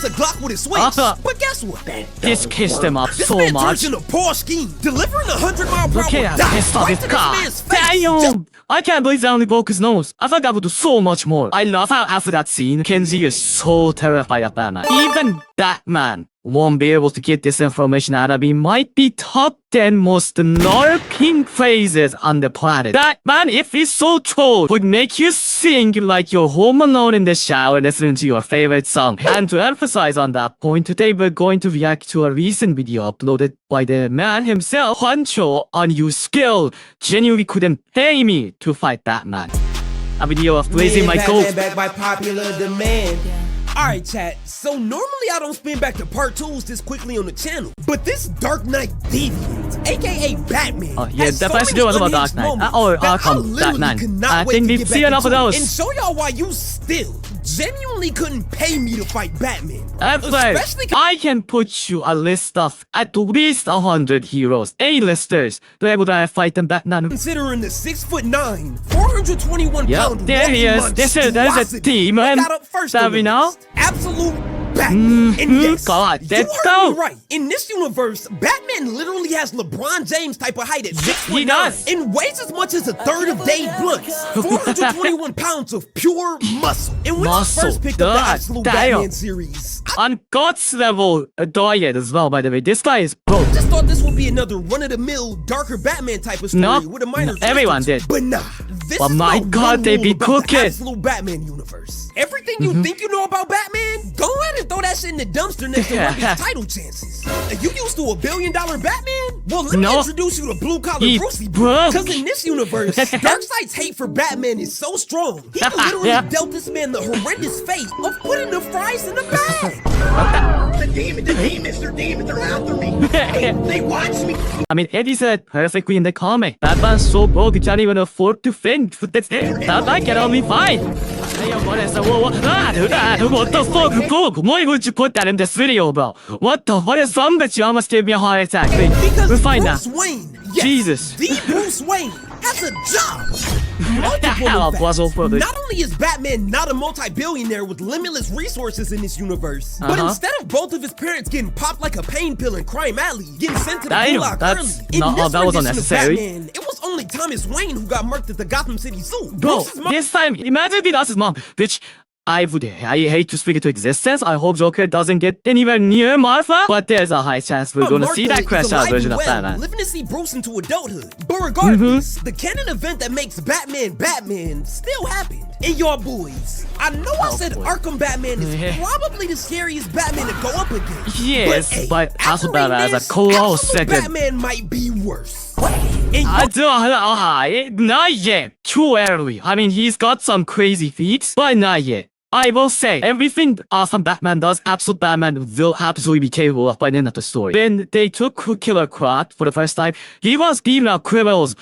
a Glock with a switch. But guess what? This kissed him up This so man much. turns in a Porsche scheme, delivering 100-mile-per-hour Look at how pissed off right his to car. this man's face. Damn! I can't believe that only broke his nose. I thought that would do so much more. I love how after that scene, Kenji is so terrified of Batman. Even Batman won't be able to get this information out of him. Might be top 10 most narking phrases on the planet. Batman, if he's so trolled, would make you sing like you're home alone in the shower listening to your favorite song. And to emphasize on that point, today we're going to react to a recent video uploaded by the man himself, Juancho, on You Skill. Genuinely couldn't pay me to fight Batman. A video of blazing my goals. Back by popular demand. Alright chat, so normally I don't spin back to part 2s this quickly on the channel, but this Dark Knight Deviant, aka Batman, yeah, the best video was about Dark Knight. Arkham Dark Knight. I think we've seen enough of those. And show y'all why you still genuinely couldn't pay me to fight Batman. Especially I can put you a list of at least 100 heroes, A-listers, to be able to fight them Batman. Considering the 6'9", 421 pound there he is. There's a team, and that we know. Absolute Batman. And yes, God, you heard me right. In this universe, Batman literally has LeBron James type of height at 6'9". He does. And weighs as much as a third of Dave Blunt's. 421 pounds of pure muscle. And when I first picked up the Absolute Batman series, on God's level, adore it as well, by the way. This guy is broke. Just thought this would be another run-of-the-mill, darker Batman type of story with a minor everyone did. But nah, this but is my God, they be cooking. The Absolute Batman universe. Everything you think you know about Batman, go ahead and throw that shit in the dumpster next to Ruby's title chances. You used to $1 billion Batman? Well, let me introduce you to Blue Collar Brucey. Because in this universe, Darkseid's hate for Batman is so strong, he literally dealt this man the horrendous fate of putting the fries in the bag. The demons, they're after me. They watch me. I mean, Eddie said perfectly in the comment. Batman's so broke he can't even afford to fend. That's it. Batman can only fight. What the fuck, bro? Why would you put that in this video, bro? What the? What is wrong with you? Almost gave me a heart attack. We'll find out. Wayne, yes, Jesus. The Bruce Wayne has a job. Not only is Batman not a multi-billionaire with limitless resources in this universe, but instead of both of his parents getting popped like a pain pill in Crime Alley, getting sent to the gulag early, that was unnecessary. Batman, it was only Thomas Wayne who got murked at the Gotham City Zoo. Bro, this time, imagine if he lost his mom, bitch. I hate to speak it to existence. I hope Joker doesn't get anywhere near Martha, but there's a high chance we're gonna see that crashed out version of Batman. Living to see Bruce into adulthood. But regardless, the canon event that makes Batman Batman still happened. And y'all boys, I know I said Arkham Batman is probably the scariest Batman to go up against. Yes, but also Batman as a close second. Batman might be worse. Not yet. Too early. I mean, he's got some crazy feats, but not yet. I will say, everything awesome Batman does, Absolute Batman will absolutely be capable of by the end of the story. When they took Killer Croc for the first time, he was beating out criminals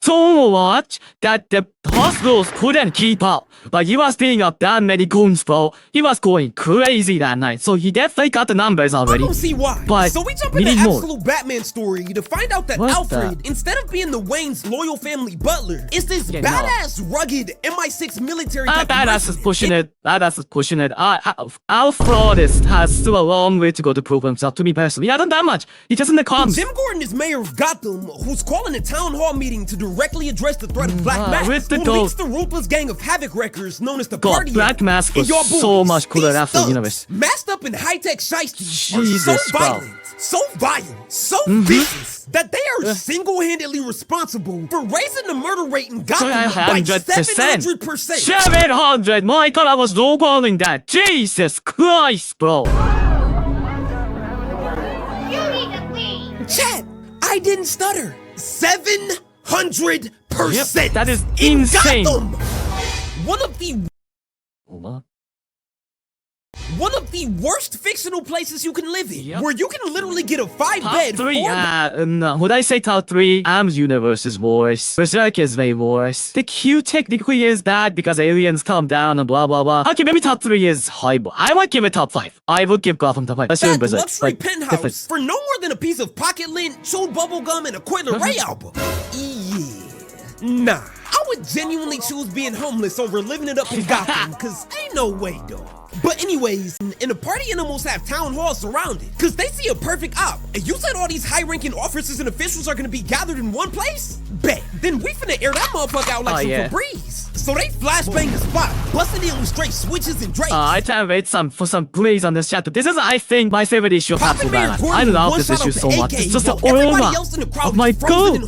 so much that the hospitals couldn't keep up. But he was beating up that many goons, bro. He was going crazy that night, so he definitely got the numbers already. I don't see why. But so we jump into Absolute Batman story to find out that Alfred, instead of being the Wayne's loyal family butler, is this badass, rugged MI6 military type badass is pushing it. Badass is pushing it. Alfred has still a long way to go to prove himself. To me personally, he hasn't that much. He's just in the comms. Jim Gordon is mayor of Gotham, who's calling a town hall meeting to directly address the threat of Black Mask, who leads the ruthless gang of Havoc wreckers known as the Party. Black Mask was so much cooler than the universe. Masked up in high-tech shiesty are so violent, so vicious, that they are single-handedly responsible for raising the murder rate in Gotham by 700%. 700! My God, I was low calling that. Jesus Christ, bro. You need to leave. Chat, I didn't stutter. 700%. That is insane. Gotham. One of the worst fictional places you can live in, where you can literally get a 5-bed. Top 3, no. Would I say top 3? Am's universe is worse. Berserk is way worse. The Q technically is bad because aliens come down and blah blah blah. Okay, maybe top 3 is high, but I would give it top 5. I would give Gotham top 5. Let's do Berserk. Luxury penthouse for no more than a piece of pocket lint, chewed bubble gum, and a Coil Ray album. Yeah. Nah. I would genuinely choose being homeless over living it up in Gotham, cause ain't no way, dog. But anyways, and the party animals have town halls surrounded, cause they see a perfect op. And you said all these high-ranking officers and officials are gonna be gathered in one place? Bet. Then we finna air that motherfucker out like some Febreze. So they flashbang the spot, busting in with straight switches and drapes. I can't wait for some praise on this chapter. This is, I think, my favorite issue of Absolute Batman. I love this issue so much. It's just the aura. Oh my god.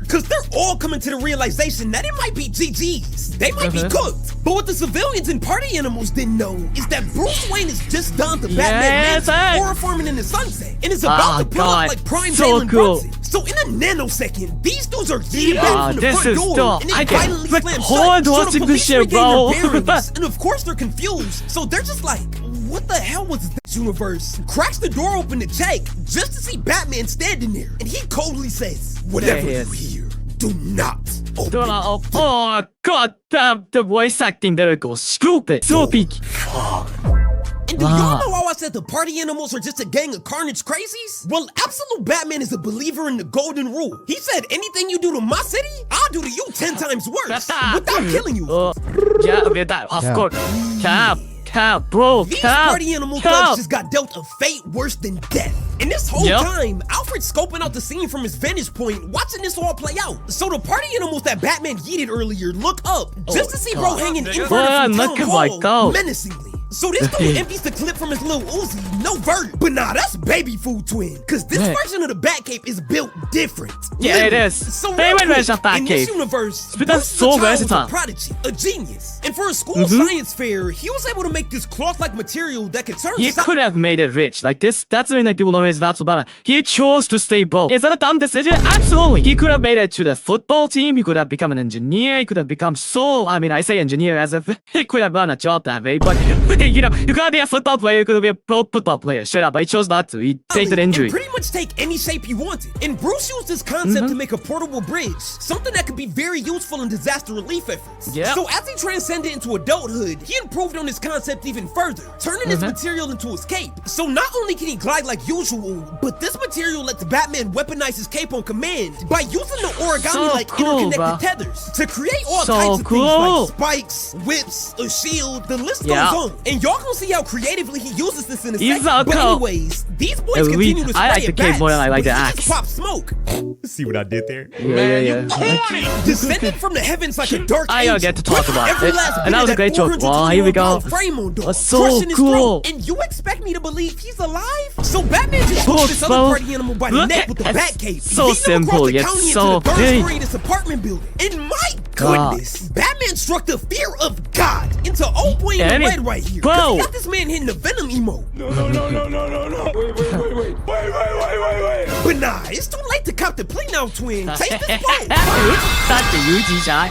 Cause they're all coming to the realization that it might be GG's. They might be cooked. But what the civilians and party animals didn't know is that Bruce Wayne is just done the Batman chloroforming in the sunset and is about to pull up like prime Jalen Brunson. So in a nanosecond, these dudes are yeeted back from the front door and they violently slam shut. So the police regain their bearings, and of course they're confused. So they're just like, what the hell was this universe? Cracks the door open to check just to see Batman standing there, and he coldly says, whatever you hear, do not open it. Oh god damn, the voice acting there goes stupid. So peaky. And do y'all know how I said the party animals are just a gang of carnage crazies? Well, Absolute Batman is a believer in the golden rule. He said, anything you do to my city, I'll do to you 10 times worse, without killing you. Yeah, of course. Cap, bro, These party animal thugs just got dealt a fate worse than death. And this whole time, Alfred's scoping out the scene from his vantage point, watching this all play out. So the party animals that Batman yeeted earlier look up, just to see bro hanging inverted from town hall, menacingly. So this dude empties the clip from his little Uzi, no verdict. But nah, that's baby food twin. Cause this version of the Batcape is built different. Yeah, it is. So favorite version of Batcape. In this universe, that's so versatile. A prodigy, a genius. And for a school science fair, he was able to make this cloth-like material that could turn. He could have made it rich like this. That's when like people always laugh about it. He chose to stay broke. Is that a dumb decision? Absolutely. He could have made it to the football team. He could have become an engineer. He could have become I say engineer as if he could have done a job that way. But you know, you could be a football player. You could be a pro football player. Shut up. But he chose not to. He takes an injury. Pretty much take any shape he wanted. And Bruce used this concept to make a portable bridge, something that could be very useful in disaster relief efforts. So as he transcended into adulthood, he improved on this concept even further, turning his material into his cape. So not only can he glide like usual, but this material lets Batman weaponize his cape on command by using the origami-like interconnected tethers to create all types of things like spikes, whips, a shield, the list goes on. And y'all gonna see how creatively he uses this in a second. But anyways, these boys continue to spray I like the cape more than I like the axe. axe. Pop smoke. See what I did there? Yeah. Descended from the heavens like a dark I don't get to talk about it. And that was a great joke. Wow, here we go. That's so cool. And you expect me to believe he's alive? So Batman just hooked this other party animal by the neck with the Batcave. So simple, yet so big. This apartment building. And my goodness, Batman struck the fear of God into old boy in the red right here. He got this man hitting the Venom emote. No. Wait. But nah, it's too late to cop the plea now, twin. Take this boat. That's the UG shot.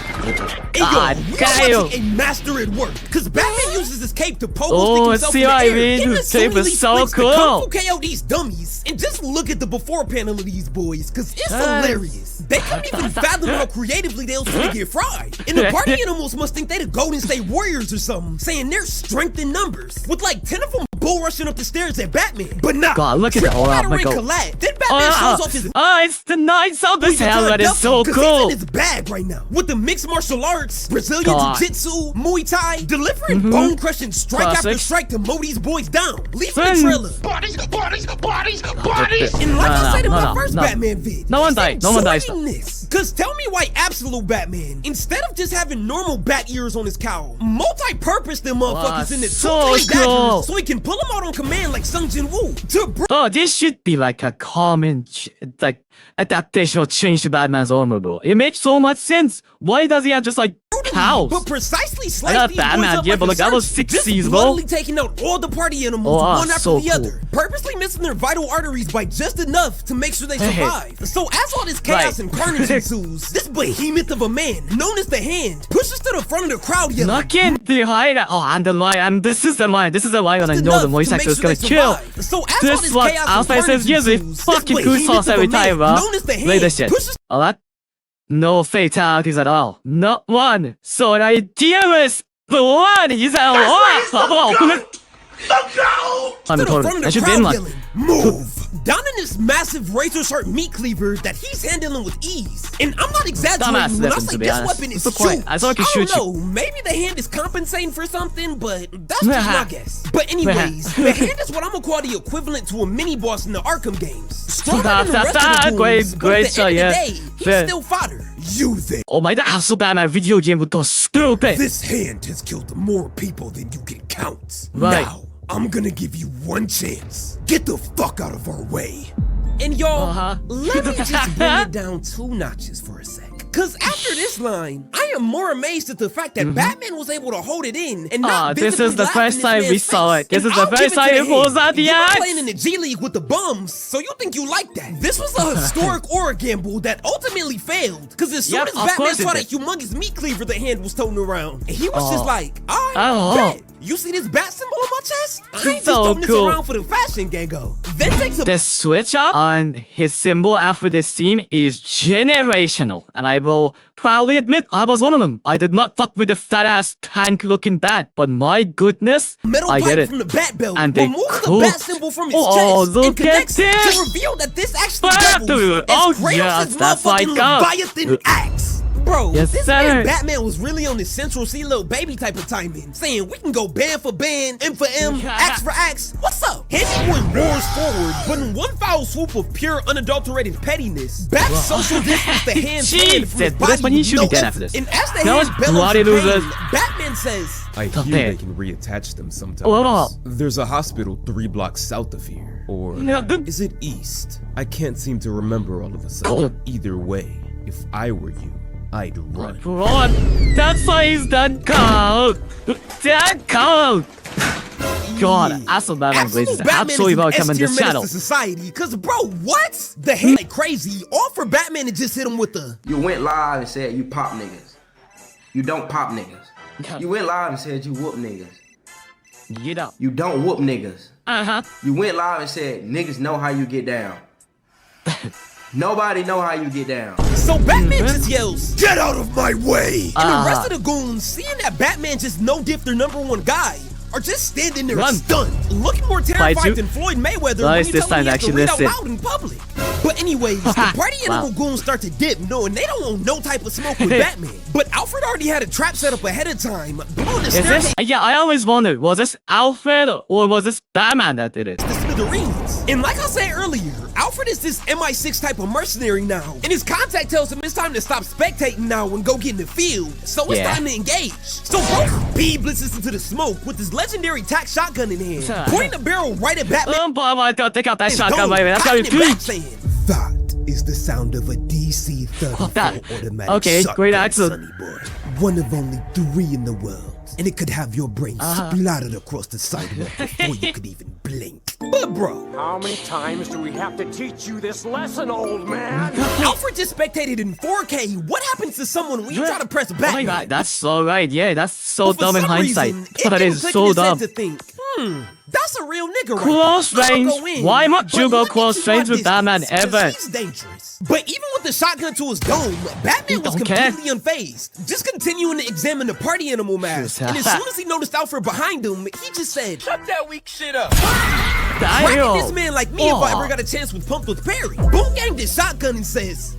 Hey, yo, a master at work. Cause Batman uses his cape to pogo stick himself in the air. This tape is so cool. KO these dummies. And just look at the before panel of these boys, cause it's hilarious. They couldn't even fathom how creatively they'll get fried. And the party animals must think they the Golden State Warriors or something, saying they're strength in numbers, with like 10 of them bull rushing up the stairs at Batman. But nah, God, look at that. Then Batman shows off his it's the nice of this helmet is so cool. He's in his bag right now with the mixed martial arts, Brazilian jiu-jitsu, Muay Thai, delivering bone-crushing strike after strike to mow these boys down. Leave the trailer. Bodies! And like I said in my first Batman vid, no one died. this. Cause tell me why Absolute Batman, instead of just having normal bat ears on his cowl, multi-purpose them motherfuckers into so cool. So he can pull them out on command like Sung Jin Woo. This should be like a common adaptation or change to Batman's automobile. It makes so much sense. Why does he have just like cows? But precisely slice these Batman, boys up but like I was 60s, bro. Literally taking out all the party animals one after the other, purposely missing their vital arteries by just enough to make sure they survive. So as all this chaos and carnage ensues, this behemoth of a man, known as the Hand, pushes to the front of the crowd yelling, and this is the line when I know the voice actor is gonna kill. So as all this chaos Alfred says, yes, we fucking goosebumps every time, bro. Play this shit. Alright? No fatalities at all. Not one. So I dearest, but one is I'm to the told front I of the should be in crowd one. yelling, "Move!" donning this massive razor sharp meat cleaver that he's handling with ease. And I'm not exaggerating Dumbass when I weapon, say to be this honest. weapon is It's so quiet. huge. I thought I could shoot don't know, maybe the hand is compensating for something, but that's just my guess. But anyways, the hand is what I'm gonna call the equivalent to a mini boss in the Arkham games. Stronger than the rest of the goons, but at the end of the day, he's still fodder. You think? Oh my god, so Batman video game부터 stupid. This hand has killed more people than you can count. Right. Now, I'm gonna give you one chance. Get the fuck out of our way. And y'all, let me just bring it down 2 notches for a sec. Cause after this line, I am more amazed at the fact that Batman was able to hold it in and not this visibly is the laugh first in time this we man's saw face. it. This And is the I'll first give it to time the it was hand. at the You were axe. playing in the G League with the bums, so you think you like that. This was a historic aura gamble that ultimately failed. Cause as soon Yep, as of Batman course it saw that did. humongous meat cleaver the hand was toting around, and he was just like, Oh. alright, bet. You see this bat symbol on my chest? I ain't just So throwing this cool. around for the fashion gango. Then takes a The switch up on his symbol after this scene is generational, and I will proudly admit I was one of them. I did not fuck with the fat ass tank looking bat, but my goodness, metal I pipe get it. from the bat belt, And they removes the cooked. bat symbol from his Oh, chest, look and connects at it this. to reveal that this actually Fuck, doubles dude. as Oh, Kratos' yes, that's like motherfucking God. Leviathan axe. Bro, Yes, this sir. man Batman was really on this Central C little baby type of timing, saying we can go band for band, M for M, axe for axe. What's up? Handy boy roars forward, but in one foul swoop of pure unadulterated pettiness, Bat's social distance the hand Jeez, from his that's body when he with should no be dead effort. after this. And as the That hand was bellows bloody in pain, losers. Batman says, I Stop hear it. they can reattach them sometimes. Hold on. There's a hospital 3 blocks south of here. Or is it east? I can't seem to remember all of a sudden. Either way, if I were you, I'd run. Run! That's why he's that cold! That cold! God, Asshole Batman Blazes absolutely welcome in this channel. to society, cause bro, what? The hate like crazy. All for Batman to just hit him with the You went live and said you pop niggas. You don't pop niggas. You went live and said you whoop niggas. Get up. You don't whoop niggas. Uh-huh. You went live and said niggas know how you get down. Nobody know how you get down. So Batman just yells, "Get out of my way!" And the rest Uh-huh. of the goons, seeing that Batman just no-diff their #1 guy, are just standing there Run. stunned, looking more Fight terrified you. than Floyd Mayweather Nice, when you this tell him time he has to actually read out listen. loud in public. But anyways, the party animal Wow. goons start to dip, knowing they don't want no type of smoke with Batman. But Alfred already had a trap set up ahead of time, blowing the Is staircase this? Yeah, I always wondered, was this Alfred or was this Batman that did it? to smithereens. And like I said earlier, Alfred is this MI6 type of mercenary now, and his contact tells him it's time to stop spectating now and go get in the field. So it's Yeah. time to engage. So both B blitzes into the smoke with his legendary tack shotgun in hand, pointing the barrel right at Batman. Boy, I gotta take out that and shotgun, dome, baby. That's gotta be cocking it back, peach. saying, "That is the sound of a DC-34 that- automatic okay, shotgun, great accent. sonny boy. One of only 3 in the world, and it could have your brain splattered across the sidewalk before you could even blink." But bro, How many times do we have to teach you this lesson, old man? Alfred just spectated in 4K. What happens to someone when you try to press Oh back? my god, that's so right. Yeah, that's so But for dumb in some hindsight. reason, But it that didn't is click in so his head dumb. to think, that's a real nigga right Close there. I'ma range. go in, Why not but you go let me close keep my range with Batman distance, 'cause ever? He's dangerous. But even with the shotgun to his dome, Batman was don't care. completely unfazed, just continuing to examine the party animal mask. And as soon as he noticed Alfred behind him, he just said, Shut that weak shit up. cracking Damn. this man like me if I ever got a chance with Pumped with Perry. Boom ganged his shotgun and says,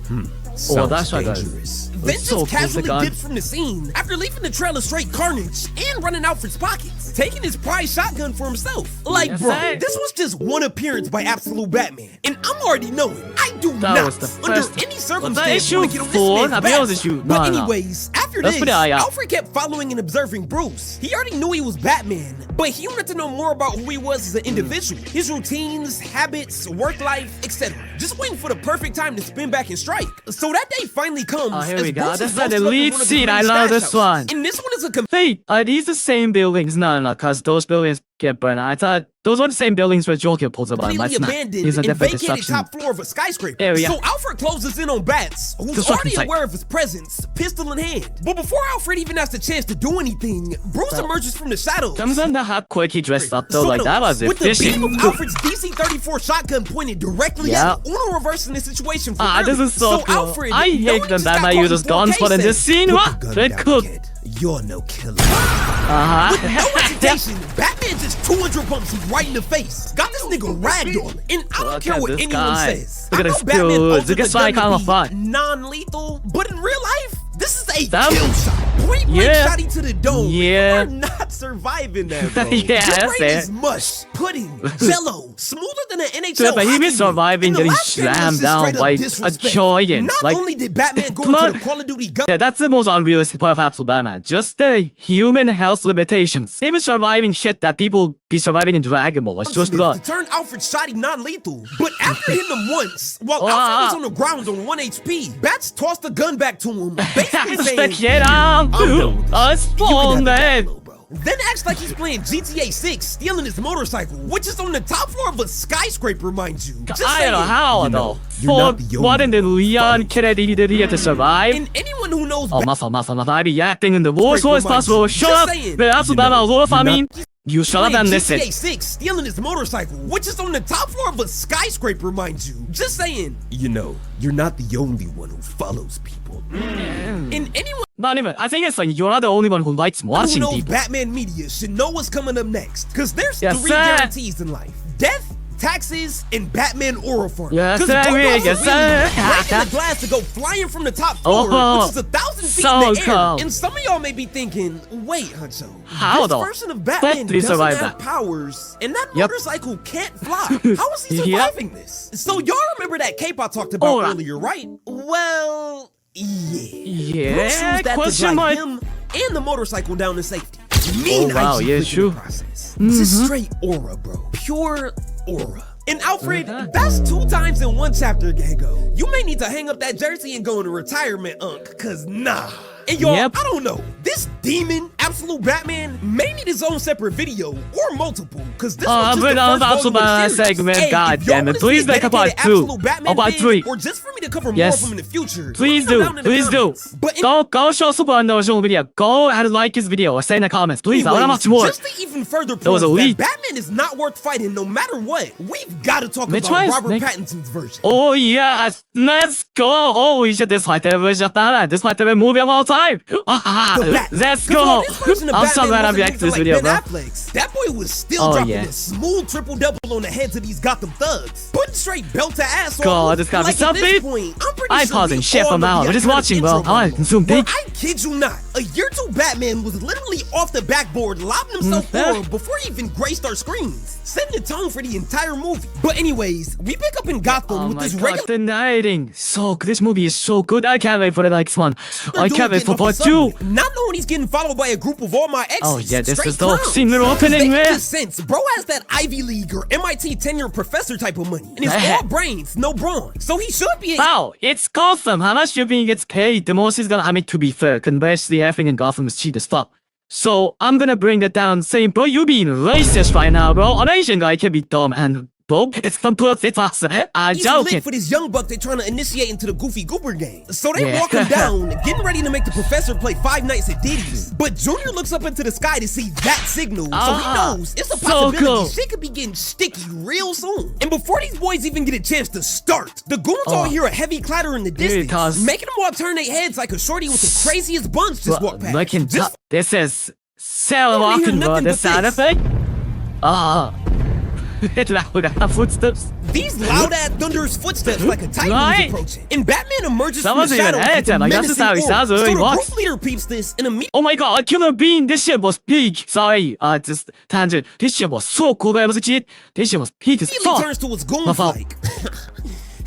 Oh, that's right, guys. dangerous. It's Then so cool, just casually the gun. dips from the scene after leaving the trail of straight carnage and running Alfred's pockets, taking his prize shotgun for himself. Like, Yes, bro, sir. this was just one appearance by Absolute Batman, and I'm already knowing I do That not, was the under first- any was circumstance, that issue want to get on this 4? man's I think it was back. issue- But no, no. anyways, after Let's this, put it out, yeah. Alfred kept following and observing Bruce. He already knew he was Batman, but he wanted to know more about who he was as an individual, his routines, habits, work life, etc. Just waiting for the perfect time to spin back and strike. So that day finally comes. Oh, here as we go. Bruce This is posted the up in lead front of scene. the I main love stash this house. one. And this one is a Wait, are these the same buildings? No, because those buildings get burned. I thought those were the same buildings where Joker pulls up on. completely That's not. abandoned These are and different vacated destruction. top floor of a skyscraper. Area. So Alfred closes in on Bats, who's Destruction already site. aware of his presence, pistol in hand. But before Alfred even has the chance to do anything, Bruce emerges from the shadows. Comes on how quick he dressed up though. So Like that was with the efficient. beam of Alfred's DC-34 shotgun pointed directly Yeah. at Uno reversing the situation from This earlier. is so cool. Alfred, I knowing hate he when just got Batman caught uses in guns, 4K but in this says, scene, "Put what? the gun They down, cook. kid. You're no killer. Uh-huh. With no hesitation, Batman just 200 bumps him right in the face. Got this nigga ragdoll, and I don't Look care at what this anyone guy. says. Look at I know this Batman dude. altered Look at the this guy gun kind to of fun. be non-lethal, but in real life, this is a That- kill shot. Point blank Yeah. shotty to the dome. Yeah. You're not surviving that, bro. Yeah, Your that's brain it. is mush, pudding, jello, smoother than an NHL Yeah, but he hockey been ball. surviving And the getting last game was slammed just down straight up like a disrespect. giant. Not Like, only did Batman go come into on. the Call of Duty gun. yeah, that's the most unrealistic part of Absolute Batman. Just the human health limitations. He was surviving shit that people be surviving in Dragon Ball. It's just To good. turn Alfred Shoddy non-lethal, but after hitting him once, while Oh, Alfred was on the ground on 1 HP, Bats tossed the gun back to him, basically Just saying, get out. done with this. Us "You can have spawn it back, man. little bro." Then acts like he's playing GTA 6, stealing his motorcycle, which is on the top floor of a skyscraper, mind you. Just I don't know saying. how You know, though. you're For not the what in the only Leon Kennedy did he have to survive? And anyone who knows Oh, muscle, I be acting in the worst Great voice reminds possible. you. Shut Just up. saying. The Absolute Batman was all I mean. You shut up playing and listen. GTA 6, stealing his motorcycle, which is on the top floor of a skyscraper, mind you. Just saying. You know, you're not the only one who follows people. And anyone Not even. I think it's like you're not the only one who likes who watching knows people. Batman media should know what's coming up next. Because there's Yes, 3 sir. guarantees in life. Death, taxes, and Batman aura farm. Yes, 'Cause sir, Go yes, Gotham sir. breaking the glass to go flying from the top floor, Oh, which is 1,000 feet so in the air. cool. And some of y'all may be thinking, wait, Huncho, How this though? version of Batman But he doesn't survived have that. powers, and that Yep. motorcycle can't fly. How is he Yep. surviving this? So y'all remember that cape I talked about Aura. earlier, right? Well, yeah. Yeah, Bruce used that to question drive mark. him and the motorcycle down to safety. Oh, wow, yeah, IG sure. process. This is straight aura, bro. Pure aura. And Alfred, that's 2 times in 1 chapter, Gango. You may need to hang up that jersey and go into retirement, Unc, cause nah. And y'all, Yep. I don't know. This demon, Absolute Batman, may need his own separate video or multiple, cause this was just but the on first Absolute volume of the Batman series. segment, Hey, God if y'all damn it, wanna see please a make a part dedicated 2, Absolute Batman or part vid, 3. or just for me to cover more Yes. of them in the future, Please let me know do, down in the please do. comments. But in Go show Super on the original video. Go and like his video or say in the comments. Please, I want anyways, much more. just to even further There was prove a that leak. Batman is not worth fighting no matter what, we've got to talk Which about one? Robert Nick? Pattinson's version. Oh yes, let's go. Holy shit, this might have been Batman. This might have been movie of all time. The Bat. Let's 'Cause while go. this version of I'm so Batman glad I'm wasn't reacting to this moving video, like bro. Ben Affleck's, that boy was still Oh, dropping yeah. a smooth triple-double on the heads of these Gotham thugs. Putting straight belt to ass on God, them. this gotta be Like, at this something. point, I'm pretty I'm sure pausing we shit all from know now. the We're just iconic watching, bro. intro I wanna moment. consume Bro, dick. I kid you not. A year 2 Batman was literally off the backboard, lobbing himself forward before he even graced our screens, setting the tone for the entire movie. But anyways, we pick up in Gotham Oh with my this god, regular the editing. So, this movie is so good. I can't wait for the next one. I dude can't wait getting for off the part subway, 2. Not knowing he's getting followed by a group of all my exes. Oh, yeah, this Straight is the clowns. scene little opening, Making man. just sense. Bro has that Ivy League or MIT tenure professor type of money, and it's all brains, no brawn. So he should be. Wow, it's Gotham. How much shipping gets paid? The most is gonna. I mean, to be fair, conversely, everything in Gotham is cheap as fuck. So I'm gonna bring that down, saying, bro, you being racist right now, bro. An Asian guy can be dumb and bro, it's completely possible. I'm He's joking. lit for this young buck they're trying to initiate into the Goofy Goober game. So they Yeah. walk him down, getting ready to make the professor play 5 Nights at Diddy's. But Junior looks up into the sky to see that signal, so he knows it's a so possibility cool. shit could be getting sticky real soon. And before these boys even get a chance to start, the goons all hear a heavy clatter in the distance, cause- making them all turn their heads like a shorty with the craziest buns just walked past. Looking Just tough. This is Sarah don't hear walking, bro. nothing The but sound this. effect. It's loud footsteps. these loud-ass thunderous footsteps like a titan Right. is approaching. And Batman emerges Someone's from the even shadows edited with a him, like, that's just how he menacing sounds aura. when he So the walks. group leader peeps this and immediately Oh my god, a killer bean! This shit was peak! Sorry, just tangent. This shit was so cool when I was a kid. This shit was peak as immediately fuck. turns to his My goons fault. like,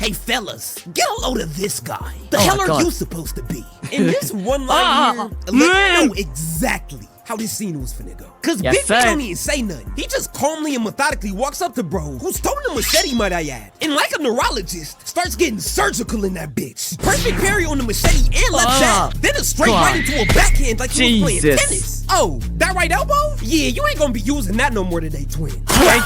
hey fellas, get a load of this guy. The Oh hell my are God. you supposed to be? And this one line here, let me man. know exactly how this scene was finna go. Cause Yes, Big sir. Man don't even say nothing. He just calmly and methodically walks up to bro, who's throwing a machete, might I add. And like a neurologist, starts getting surgical in that bitch. Perfect parry on the machete and left jab. Then a straight God. right into a backhand like he was playing Jesus. tennis. Oh, that right elbow? Yeah, you ain't gonna be using that no more today, twin. Right.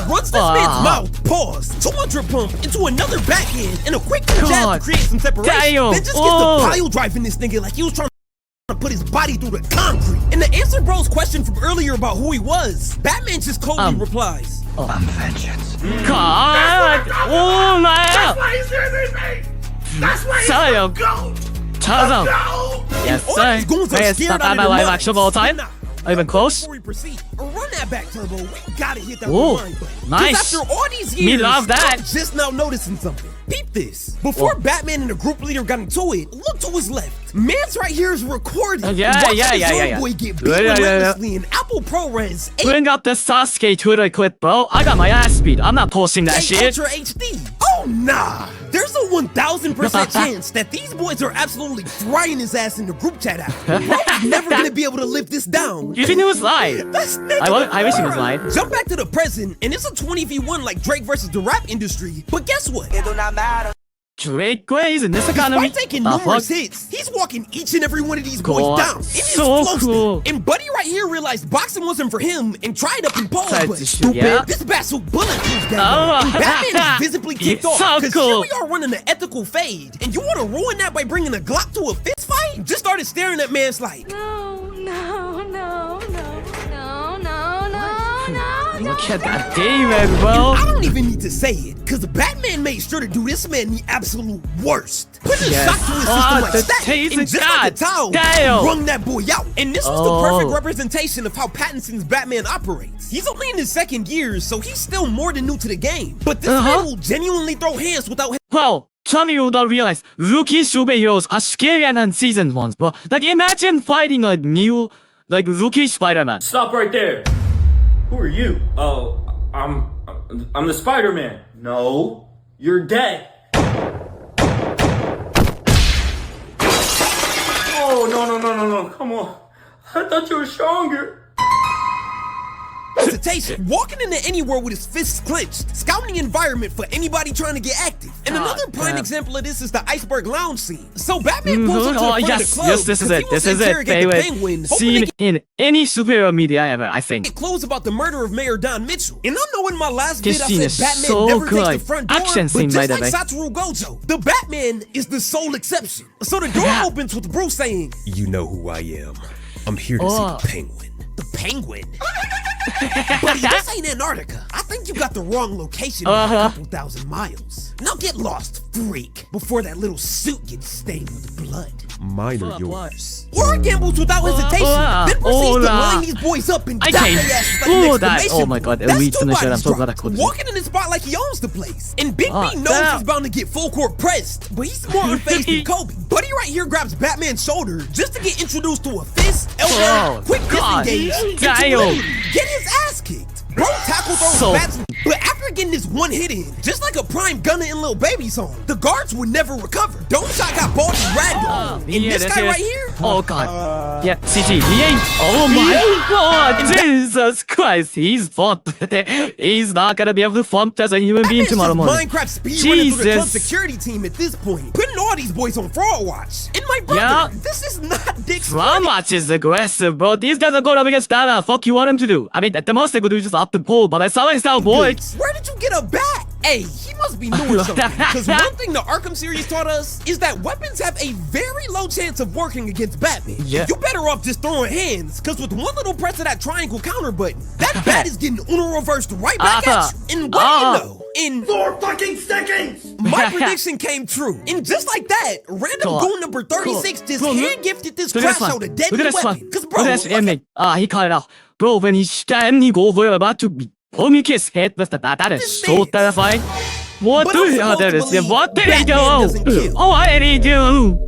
Runs this man's mouth, pause, 200 pump into another backhand, and a quick jab God. to create some separation. Damn. Then just gets Oh. the pile driving this nigga like he was trying to put his body through the concrete. And to answer bro's question from earlier about who he was, Batman just coldly replies, I'm vengeance. God! Oh my god! Why he's here, me? That's why he's Sorry, a goat. Shut up. No. Yes, all sir. these goons are Greatest scared Batman out of their live minds. action of all time. Nah. Not even close. Before we proceed, run that back turbo. We gotta hit that Ooh, rewind button. 'Cause nice. after all these Me years, love that. I'm just now noticing something. Peep this. Before Oh. Batman and the group leader got into it, look to his left. Man's right here is recording. Yeah, Watching yeah, his yeah, yeah, homeboy yeah. get beat Yeah, yeah, yeah, yeah. relentlessly in Apple ProRes Bring up the Sasuke Twitter clip, bro. I got my ass beat. I'm not posting that 8K shit. Ultra HD. Oh nah. There's a 1000% chance that these boys are absolutely frying his ass in the group chat out. Bro's never gonna be able to live this down. You think it was live? That's I wish it was live. Jump back to the present, and it's a 20v1 like Drake versus the rap industry. But guess what? Drake Grays in this economy. Despite taking The numerous fuck? hits, he's walking each and every one of these God, boys down. It is so explosive. cool. And Buddy right here realized boxing wasn't for him and tried up and pause, Tried but to shoot, stupid. yeah. This bat's so bulletproof, gang. Oh. And Batman is visibly kicked It's off. so Cause cool. here we are running an ethical fade, and you want to ruin that by bringing a Glock to a fist fight? Just started staring at man's like, No, no, no, no, no, no, no, no. Look at that demon, bro. I don't even need to say it, cause the Batman made sure to do this man the absolute worst. Putting a Yes. shock to his Oh, system like the that, taser and just god. like a towel, Damn. wrung that boy out. And this was Oh. the perfect representation of how Pattinson's Batman operates. He's only in his second year, so he's still more than new to the game. But this man will genuinely throw hands without Well, some of you don't realize rookie superheroes are scarier than seasoned ones, bro. Like, imagine fighting a new, like, rookie Spider-Man. Stop right there. Who are you? Oh, I'm the Spider-Man. No, you're dead. Oh, no. Come on. I thought you were stronger. hesitation, walking into anywhere with his fists clenched, scouting the environment for anybody trying to get active. And another prime example of this is the iceberg lounge scene. So Batman pulls up to the front of the club. Yes, this is it. This is it. Favorite scene in any superhero media ever, I think. It closed about the murder of Mayor Don Mitchell. And I know in my last This vid I scene said is Batman so never good. takes the front door, Action scene, but by just the like way. Satoru Gojo, the Batman is the sole exception. So the door opens with Bruce saying, You know who I am. I'm here to see the Penguin. "The Penguin." Buddy, this ain't Antarctica. I think you got the wrong location by a couple thousand miles. Now get lost, freak, before that little suit gets stained with blood. Mine are yours. Or gambles without hesitation, then proceeds to line these boys up and dot can't their asses like do an that. exclamation Oh my point. God, That's Elite's two in the shit. I'm bodies so glad I dropped. couldn't. Walking in the spot like he owns the place. And Big B knows damn. he's bound to get full court pressed, but he's more unfazed than Kobe. Buddy right here grabs Batman's shoulder just to get introduced to a fist, elbow, quick God. disengage, and to Damn. literally get his ass kicked. Bro tackle throws So- bats, but after getting this one hit in, just like a prime gunner in Lil Baby's song, the guards would never recover. Dome shot got balled and ragged on. And this guy right here, Oh god. Yeah, CG. He ain't. Oh my god. Jesus Christ. He's fucked. He's not gonna be able to funct as a human being Batman's tomorrow just morning. Minecraft speedrunning through the club Jesus. security team at this point, putting all these boys on fraud watch. And my brother, Yeah. this is not Dick's How much is aggressive, bro? These guys are going up against Dana. Fuck you want him to do? I mean, at the most they could do is just up the pole, but that's how I style, boy. Where did you get a bat? Hey, he must be doing something. Because one thing the Arkham series taught us is that weapons have a very low chance of working against Batman. Yeah. You better off just throwing hands, because with one little press of that triangle counter button, that bat is getting Uno reversed right back at you. And what do you know? In 4 fucking seconds! my prediction came true. And just like that, random Cool. goon number 36 just Cool. hand gifted this Look at crash this out one. a Look deadly at this one. weapon. Because Look bro, at this look at- ending. He called it out. Bro, when he stabbed Nico, we're about to be poking his head with that. That is This so man- terrifying. What But the I'm hell? supposed That to is. believe What did he Batman do? doesn't kill. Oh, what did he do?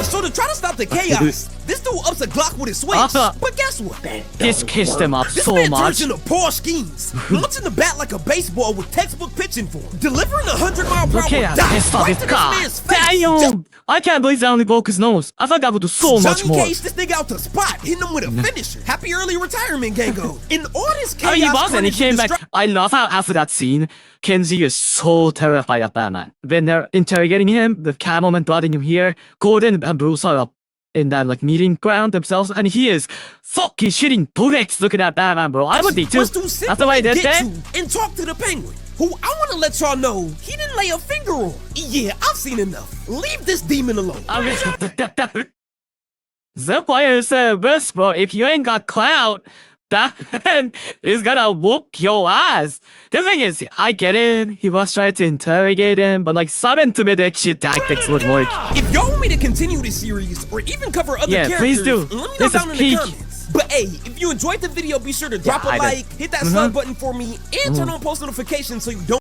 So to try to stop the chaos, this dude ups a Glock with his switch. But guess what? This kissed him up This so man much. turns into Paul Schemes, launching the bat like a baseball with textbook pitching form, delivering a 100-mile-per-hour Look at dot this right fucking to this car. man's face. Just Damn! I can't believe that only broke his nose. I thought I would do so much Johnny more. Cage this nigga out to spot, hitting him with a finisher. Happy early retirement, Gango. In all this chaos, I mean, he was and he carnage, came and back. destruction- I love how after that scene, Kenji is so terrified of Batman. When they're interrogating him, the Catwoman brought him here, Gordon and Bruce are up in that like meeting ground themselves, and he is fucking shitting bricks looking at Batman, bro. I would be too. was to simply After I did get that, to and talk to the Penguin, who I want to let y'all know he didn't lay a finger on. Yeah, I've seen enough. Leave this demon alone. That's why I said this, bro. If you ain't got clout, Batman is gonna whoop your ass. The thing is, I get it. He was trying to interrogate him, but like some intimidation tactics would work. If y'all want me to continue this series or even cover other Yeah, characters, please do. let me know This is down in peak. the comments. But hey, if you enjoyed the video, be sure to drop I a did. like, hit that sub button for me, and turn on post notifications so you don't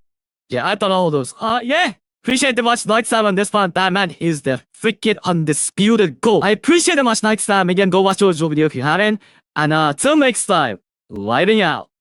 Yeah, I thought all those. Yeah. Appreciate the much NyxFam on this one. Batman is the freaking undisputed GOAT. I appreciate the much NyxFam. Again, go watch those video if you haven't. And till next time, lighting out.